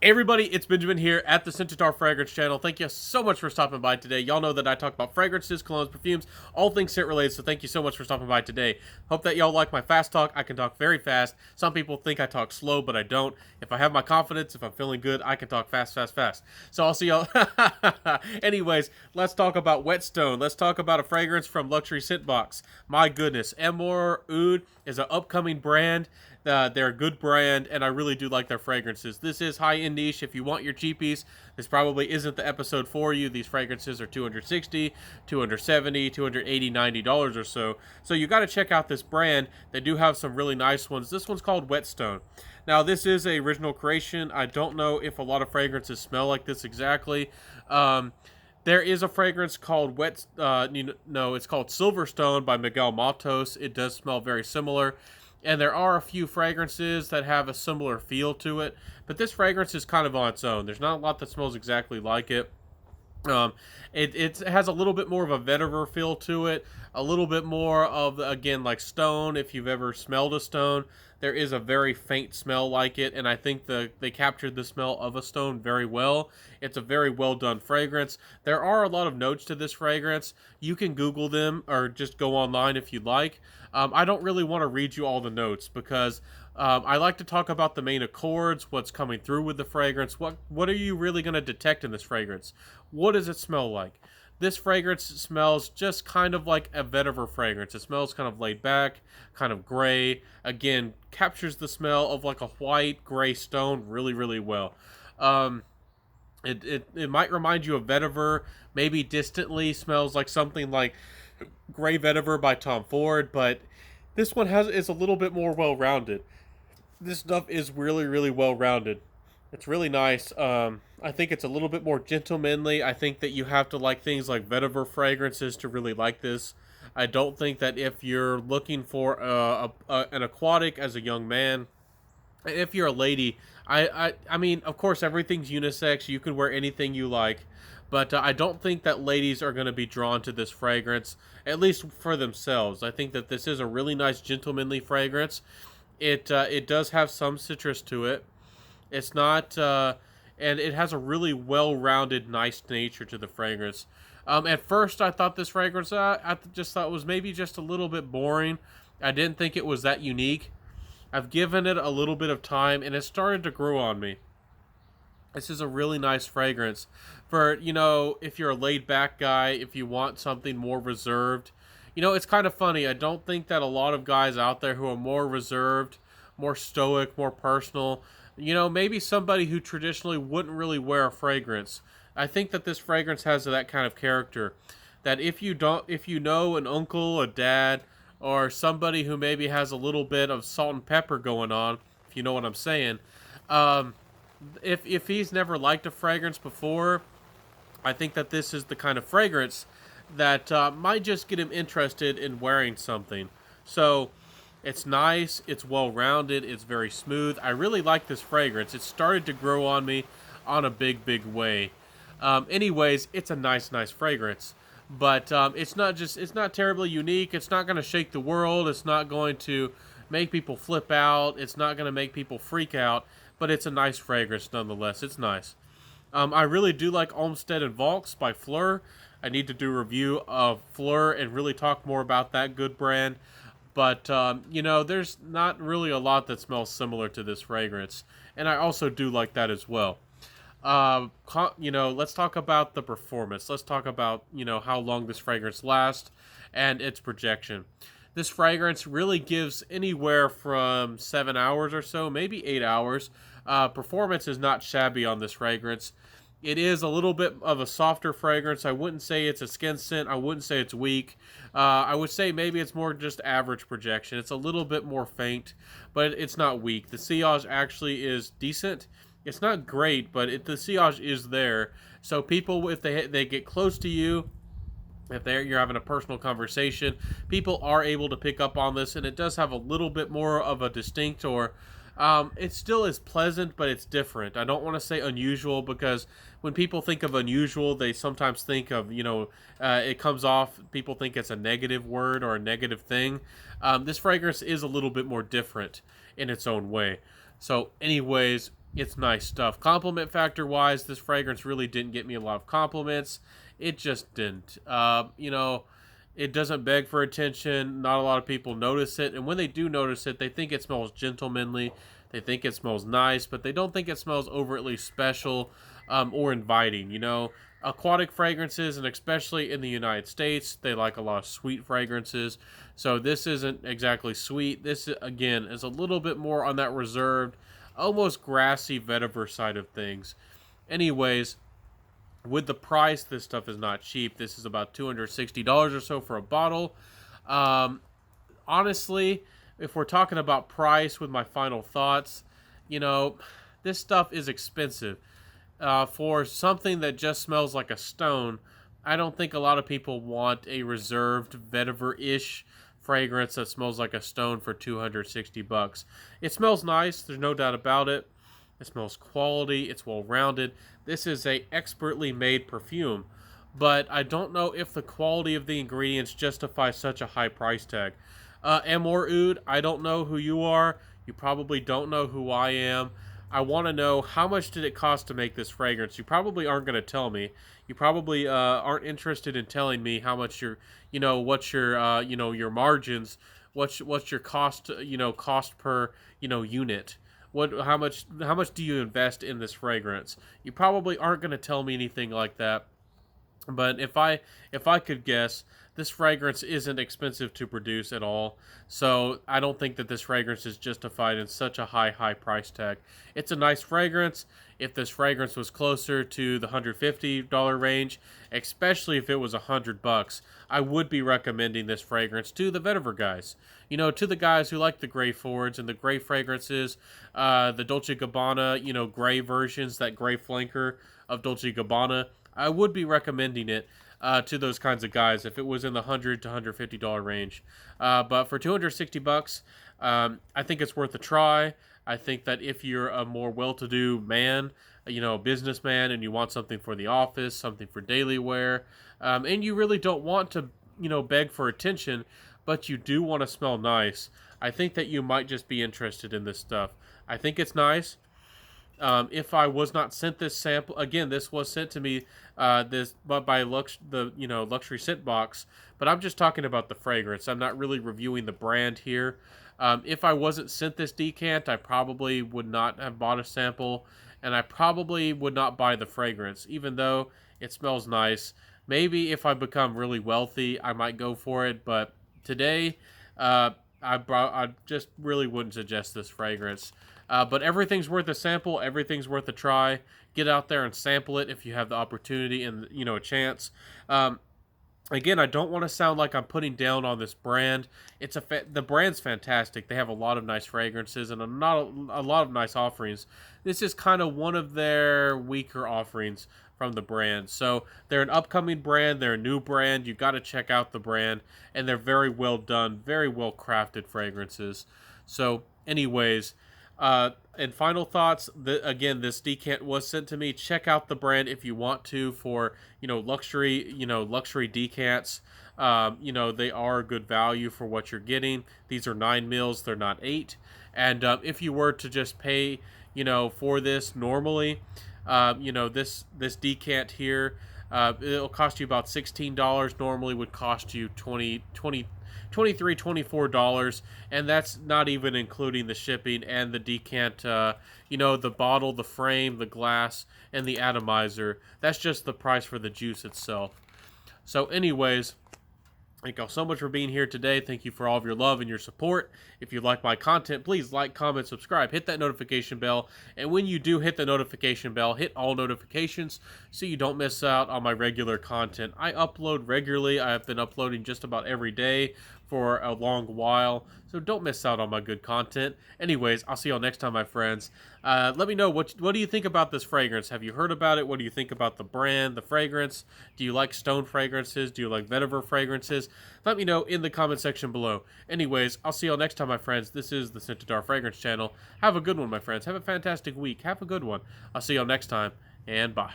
Hey everybody, it's Benjamin here at the Centaur Fragrance channel. Thank you so much for stopping by today. Y'all know that I talk about fragrances, colognes, perfumes, all things scent related, so thank you so much for stopping by today. Hope that y'all like my fast talk. I can talk very fast. Some people think I talk slow, but I don't. If I have my confidence, if I'm feeling good, I can talk fast, fast, fast. So I'll see y'all. Anyways, let's talk about Whetstone. Let's talk about a fragrance from Luxury Scent Box. My goodness, Amouroud is an upcoming brand. They're a good brand, and I really do like their fragrances. This is high-end niche. If you want your cheapies, this probably isn't the episode for you. These fragrances are $260, $270, $280, $90 or so. So you got to check out this brand. They do have some really nice ones. This one's called Whetstone. Now, this is a original creation. I don't know if a lot of fragrances smell like this exactly. There is a fragrance called it's called Silverstone by Miguel Matos. It does smell very similar. And there are a few fragrances that have a similar feel to it, but this fragrance is kind of on its own. There's not a lot that smells exactly like it. Um, it has a little bit more of a vetiver feel to it, a little bit more of, again, like stone. If you've ever smelled a stone, there is a very faint smell like it, and I think they captured the smell of a stone very well. It's a very well done fragrance. There are a lot of notes to this fragrance. You can Google them or just go online if you'd like. I don't really want to read you all the notes because I like to talk about the main accords, what's coming through with the fragrance, what are you really going to detect in this fragrance? What does it smell like? This fragrance smells just kind of like a vetiver fragrance. It smells kind of laid back, kind of gray. Again, captures the smell of like a white gray stone really, really well. It might remind you of vetiver, maybe distantly smells like something like Grey Vetiver by Tom Ford, but this one is a little bit more well-rounded. This stuff is really, really well-rounded. It's really nice. I think it's a little bit more gentlemanly. I think that you have to like things like vetiver fragrances to really like this. I don't think that if you're looking for an aquatic as a young man, if you're a lady, I mean, of course, everything's unisex. You can wear anything you like, but I don't think that ladies are going to be drawn to this fragrance, at least for themselves. I think that this is a really nice, gentlemanly fragrance. It does have some citrus to it. It's not, and it has a really well-rounded, nice nature to the fragrance. At first, I thought this fragrance, I just thought it was maybe just a little bit boring. I didn't think it was that unique. I've given it a little bit of time, and it started to grow on me. This is a really nice fragrance for, if you're a laid back guy, if you want something more reserved. It's kind of funny. I don't think that a lot of guys out there who are more reserved, more stoic, more personal, maybe somebody who traditionally wouldn't really wear a fragrance. I think that this fragrance has that kind of character. That if you know an uncle, a dad, or somebody who maybe has a little bit of salt and pepper going on, if you know what I'm saying, um, if he's never liked a fragrance before, I think that this is the kind of fragrance that might just get him interested in wearing something. So it's nice, it's well-rounded, it's very smooth. I really like this fragrance. It started to grow on me on a big, big way. Anyways, it's a nice, nice fragrance. But it's not terribly unique. It's not going to shake the world. It's not going to make people flip out. It's not going to make people freak out. But it's a nice fragrance nonetheless. It's nice. I really do like Olmsted and Vaux by Fleur. I need to do a review of Fleur and really talk more about that good brand. But, there's not really a lot that smells similar to this fragrance. And I also do like that as well. Let's talk about the performance. Let's talk about, how long this fragrance lasts and its projection. This fragrance really gives anywhere from 7 hours or so, maybe 8 hours. Performance is not shabby on this fragrance. It is a little bit of a softer fragrance. I wouldn't say it's a skin scent. I wouldn't say it's weak. I would say maybe it's more just average projection. It's a little bit more faint, but it's not weak. The sillage actually is decent. It's not great, but the sillage is there. So people, if they get close to you, if you're having a personal conversation, people are able to pick up on this, and it does have a little bit more of a distinct, or it still is pleasant, but it's different. I don't want to say unusual, because when people think of unusual, they sometimes think of, it comes off, people think it's a negative word or a negative thing. This fragrance is a little bit more different in its own way. So anyways, It's nice stuff. Compliment factor wise, this fragrance really didn't get me a lot of compliments. It just didn't. It doesn't beg for attention. Not a lot of people notice it. And when they do notice it, they think it smells gentlemanly. They think it smells nice, but they don't think it smells overtly special or inviting. Aquatic fragrances, and especially in the United States, they like a lot of sweet fragrances. So this isn't exactly sweet. This, again, is a little bit more on that reserved, almost grassy vetiver side of things. Anyways, with the price, this stuff is not cheap. This is about $260 or so for a bottle. Um, Honestly, if we're talking about price with my final thoughts, you know, this stuff is expensive. For something that just smells like a stone, I don't think a lot of people want a reserved vetiver-ish fragrance that smells like a stone for $260. It smells nice, there's no doubt about it. It smells quality, it's well-rounded. This is a expertly made perfume, but I don't know if the quality of the ingredients justify such a high price tag. Amouroud, I don't know who you are. You probably don't know who I am. I want to know, how much did it cost to make this fragrance? You probably aren't going to tell me. You probably aren't interested in telling me how much what's your, your margins, what's your cost, cost per, unit. How much do you invest in this fragrance? You probably aren't going to tell me anything like that. But if I could guess, this fragrance isn't expensive to produce at all. So I don't think that this fragrance is justified in such a high price tag. It's a nice fragrance. If this fragrance was closer to the $150 range, especially if it was $100, I would be recommending this fragrance to the vetiver guys. To the guys who like the gray forwards and the gray fragrances, the Dolce Gabbana, gray versions, that gray flanker of Dolce Gabbana. I would be recommending it to those kinds of guys if it was in the $100 to $150 range. But for $260, I think it's worth a try. I think that if you're a more well-to-do man, a businessman, and you want something for the office, something for daily wear, and you really don't want to, beg for attention, but you do want to smell nice, I think that you might just be interested in this stuff. I think it's nice. If I was not sent this sample, again, this was sent to me, but by luxury scent box. But I'm just talking about the fragrance. I'm not really reviewing the brand here. If I wasn't sent this decant, I probably would not have bought a sample, and I probably would not buy the fragrance, even though it smells nice. Maybe if I become really wealthy, I might go for it. But today, I just really wouldn't suggest this fragrance. But everything's worth a sample. Everything's worth a try. Get out there and sample it if you have the opportunity and a chance. Again, I don't want to sound like I'm putting down on this brand. The brand's fantastic. They have a lot of nice fragrances and a lot of nice offerings. This is kind of one of their weaker offerings from the brand. So they're an upcoming brand. They're a new brand. You got to check out the brand, and they're very well done, very well crafted fragrances. So, anyways. And final thoughts. Again, this decant was sent to me. Check out the brand if you want to for luxury decants. They are good value for what you're getting. These are 9 mils. They're not 8. And if you were to just pay for this normally, this decant here, it'll cost you about $16. Normally would cost you $23, $24, and that's not even including the shipping and the decant, the bottle, the frame, the glass, and the atomizer. That's just the price for the juice itself. So anyways, thank y'all so much for being here today. Thank you for all of your love and your support. If you like my content, please like, comment, subscribe, hit that notification bell. And when you do hit the notification bell, hit all notifications so you don't miss out on my regular content. I upload regularly. I have been uploading just about every day for a long while, so don't miss out on my good content. Anyways, I'll see y'all next time, my friends. Let me know, what do you think about this fragrance? Have you heard about it? What do you think about the brand, the fragrance? Do you like stone fragrances? Do you like vetiver fragrances? Let me know in the comment section below. Anyways, I'll see y'all next time, my friends. This is the Scentadar Fragrance Channel. Have a good one, my friends. Have a fantastic week. Have a good one. I'll see y'all next time, and bye.